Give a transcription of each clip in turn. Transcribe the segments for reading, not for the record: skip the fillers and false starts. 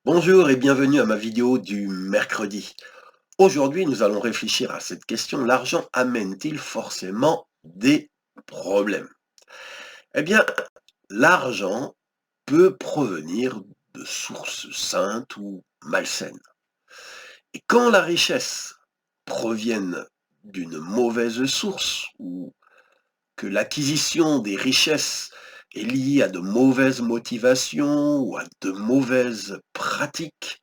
Bonjour et bienvenue à ma vidéo du mercredi. Aujourd'hui, nous allons réfléchir à cette question. L'argent amène-t-il forcément des problèmes? Eh bien, l'argent peut provenir de sources saintes ou malsaines. Et quand la richesse provient d'une mauvaise source ou que l'acquisition des richesses est liée à de mauvaises motivations ou à de mauvaises pratiques,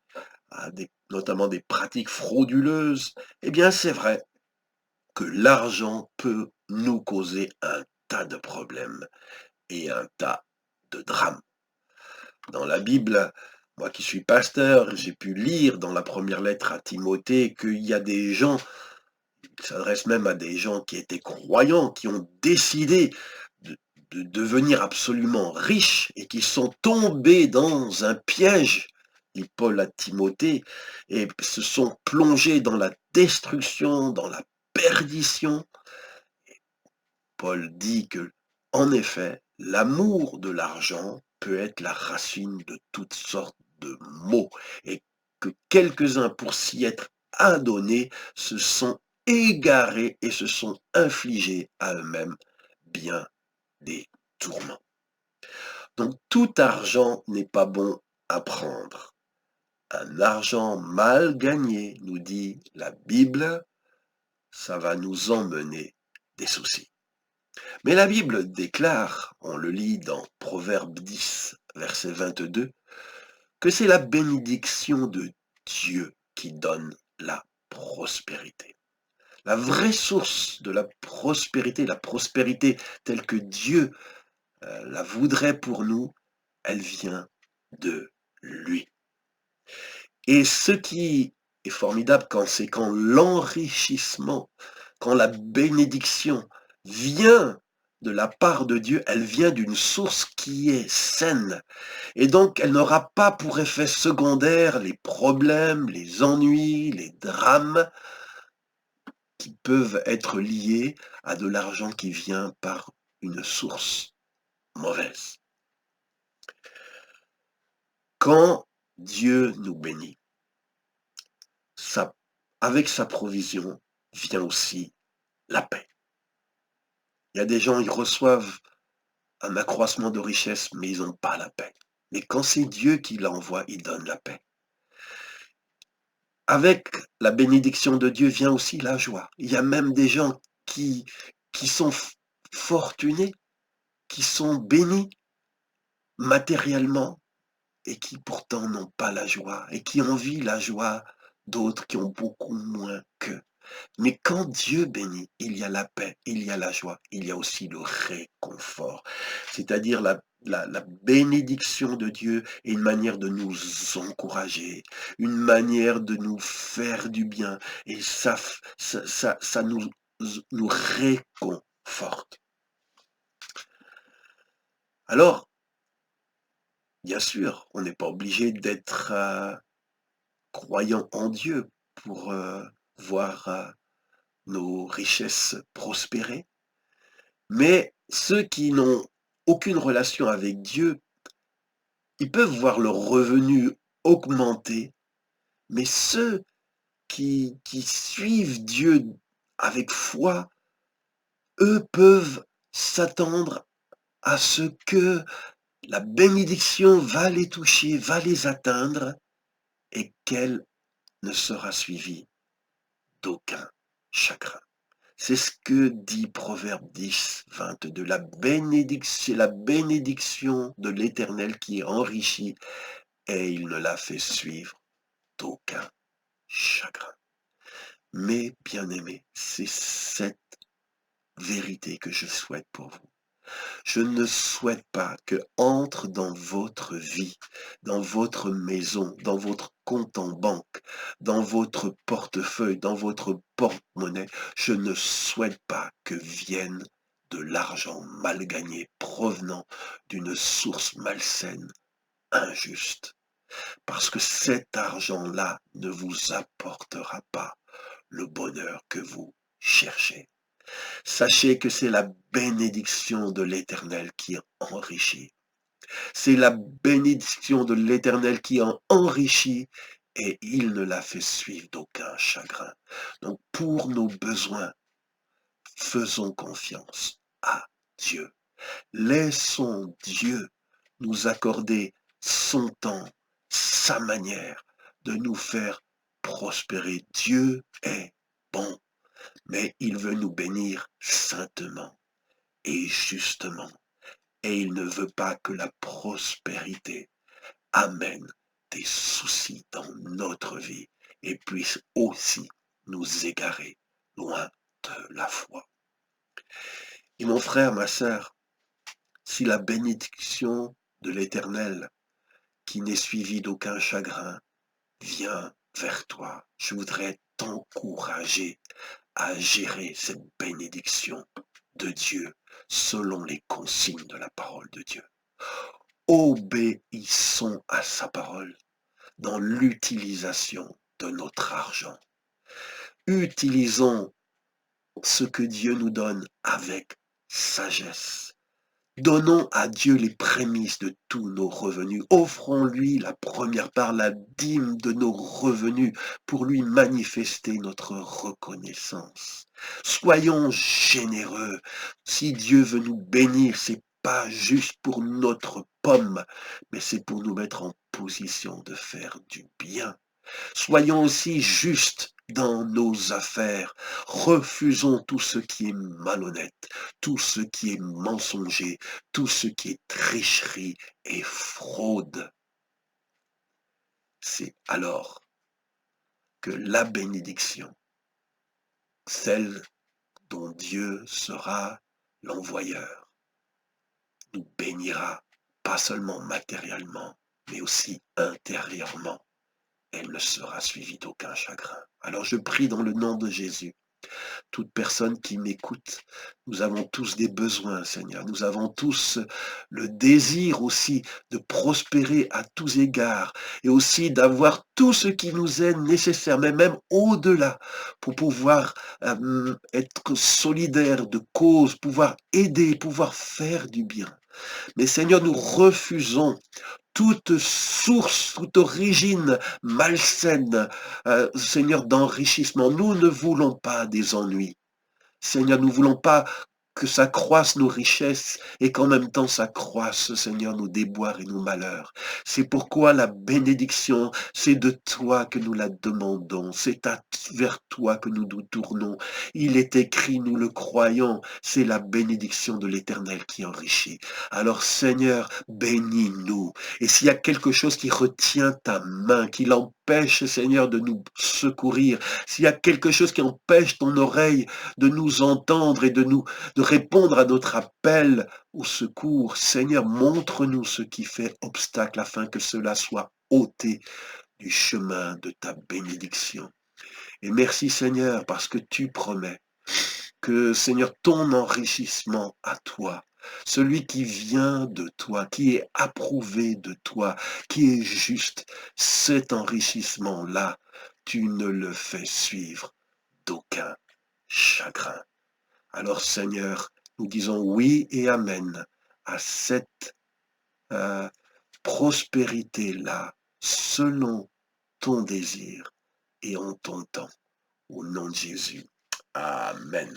notamment des pratiques frauduleuses, eh bien c'est vrai que l'argent peut nous causer un tas de problèmes et un tas de drames. Dans la Bible, moi qui suis pasteur, j'ai pu lire dans la première lettre à Timothée qu'il y a des gens, il s'adresse même à des gens qui étaient croyants, qui ont décidé de, de devenir absolument riches et qui sont tombés dans un piège, dit Paul à Timothée, et se sont plongés dans la destruction, dans la perdition. Paul dit que, en effet, l'amour de l'argent peut être la racine de toutes sortes de maux et que quelques-uns, pour s'y être adonnés, se sont égarés et se sont infligés à eux-mêmes bien des tourments. Donc tout argent n'est pas bon à prendre. Un argent mal gagné, nous dit la Bible, ça va nous emmener des soucis. Mais la Bible déclare, on le lit dans Proverbe 10, verset 22, que c'est la bénédiction de Dieu qui donne la prospérité. La vraie source de la prospérité telle que Dieu la voudrait pour nous, elle vient de lui. Et ce qui est formidable, c'est quand l'enrichissement, quand la bénédiction vient de la part de Dieu, elle vient d'une source qui est saine. Et donc, elle n'aura pas pour effet secondaire les problèmes, les ennuis, les drames qui peuvent être liés à de l'argent qui vient par une source mauvaise. Quand Dieu nous bénit, avec sa provision vient aussi la paix. Il y a des gens, ils reçoivent un accroissement de richesse, mais ils n'ont pas la paix. Mais quand c'est Dieu qui l'envoie, il donne la paix. Avec la bénédiction de Dieu vient aussi la joie. Il y a même des gens qui sont fortunés, qui sont bénis matériellement et qui pourtant n'ont pas la joie et qui envient la joie d'autres qui ont beaucoup moins qu'eux. Mais quand Dieu bénit, il y a la paix, il y a la joie, il y a aussi le réconfort. C'est-à-dire la bénédiction de Dieu est une manière de nous encourager, une manière de nous faire du bien. Et ça nous réconforte. Alors, bien sûr, on n'est pas obligé d'être croyant en Dieu pour voir nos richesses prospérer. Mais ceux qui n'ont aucune relation avec Dieu, ils peuvent voir leurs revenus augmenter, mais ceux qui suivent Dieu avec foi, eux peuvent s'attendre à ce que la bénédiction va les toucher, va les atteindre, et qu'elle ne sera suivie d'aucun chagrin. C'est ce que dit Proverbe 10, 22. C'est la bénédiction de l'Éternel qui enrichit et il ne la fait suivre d'aucun chagrin. Mais bien-aimés, c'est cette vérité que je souhaite pour vous. Je ne souhaite pas que entre dans votre vie, dans votre maison, dans votre compte en banque, dans votre portefeuille, dans votre porte-monnaie, je ne souhaite pas que vienne de l'argent mal gagné provenant d'une source malsaine, injuste. Parce que cet argent-là ne vous apportera pas le bonheur que vous cherchez. Sachez que c'est la bénédiction de l'Éternel qui enrichit. C'est la bénédiction de l'Éternel qui en enrichit et il ne la fait suivre d'aucun chagrin. Donc pour nos besoins, faisons confiance à Dieu. Laissons Dieu nous accorder son temps, sa manière de nous faire prospérer. Dieu est bon, mais il veut nous bénir saintement et justement. Et il ne veut pas que la prospérité amène des soucis dans notre vie et puisse aussi nous égarer loin de la foi. Et mon frère, ma sœur, si la bénédiction de l'Éternel, qui n'est suivie d'aucun chagrin, vient vers toi, je voudrais t'encourager à gérer cette bénédiction de Dieu selon les consignes de la parole de Dieu. Obéissons à sa parole dans l'utilisation de notre argent. Utilisons ce que Dieu nous donne avec sagesse. Donnons à Dieu les prémices de tous nos revenus. Offrons-lui la première part, la dîme de nos revenus pour lui manifester notre reconnaissance. Soyons généreux. Si Dieu veut nous bénir, c'est pas juste pour notre pomme, mais c'est pour nous mettre en position de faire du bien. Soyons aussi justes dans nos affaires. Refusons tout ce qui est malhonnête, tout ce qui est mensonger, tout ce qui est tricherie et fraude. C'est alors que la bénédiction, celle dont Dieu sera l'envoyeur, nous bénira, pas seulement matériellement, mais aussi intérieurement. Elle ne sera suivie d'aucun chagrin. Alors je prie dans le nom de Jésus. Toute personne qui m'écoute, nous avons tous des besoins, Seigneur. Nous avons tous le désir aussi de prospérer à tous égards et aussi d'avoir tout ce qui nous est nécessaire, mais même au-delà, pour pouvoir être solidaires de cause, pouvoir aider, pouvoir faire du bien. Mais Seigneur, nous refusons toute source, toute origine malsaine, Seigneur, d'enrichissement. Nous ne voulons pas des ennuis. Seigneur, nous ne voulons pas que s'accroissent nos richesses et qu'en même temps s'accroissent, Seigneur, nos déboires et nos malheurs. C'est pourquoi la bénédiction, c'est de toi que nous la demandons, c'est vers toi que nous nous tournons. Il est écrit, nous le croyons, c'est la bénédiction de l'Éternel qui enrichit. Alors Seigneur, bénis-nous. Et s'il y a quelque chose qui retient ta main, qui l'empêche, Seigneur, de nous secourir, s'il y a quelque chose qui empêche ton oreille de nous entendre et de répondre à notre appel au secours. Seigneur, montre-nous ce qui fait obstacle afin que cela soit ôté du chemin de ta bénédiction. Et merci Seigneur parce que tu promets que Seigneur, ton enrichissement à toi, celui qui vient de toi, qui est approuvé de toi, qui est juste, cet enrichissement-là, tu ne le fais suivre d'aucun chagrin. Alors Seigneur, nous disons oui et amen à cette prospérité-là, selon ton désir et en ton temps, au nom de Jésus. Amen.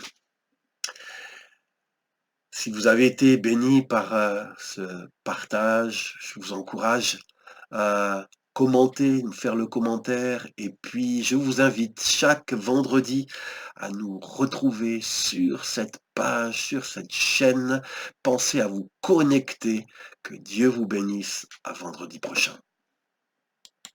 Si vous avez été béni par ce partage, je vous encourage à commenter, faire le commentaire. Et puis, je vous invite chaque vendredi à nous retrouver sur cette page, sur cette chaîne. Pensez à vous connecter. Que Dieu vous bénisse. À vendredi prochain.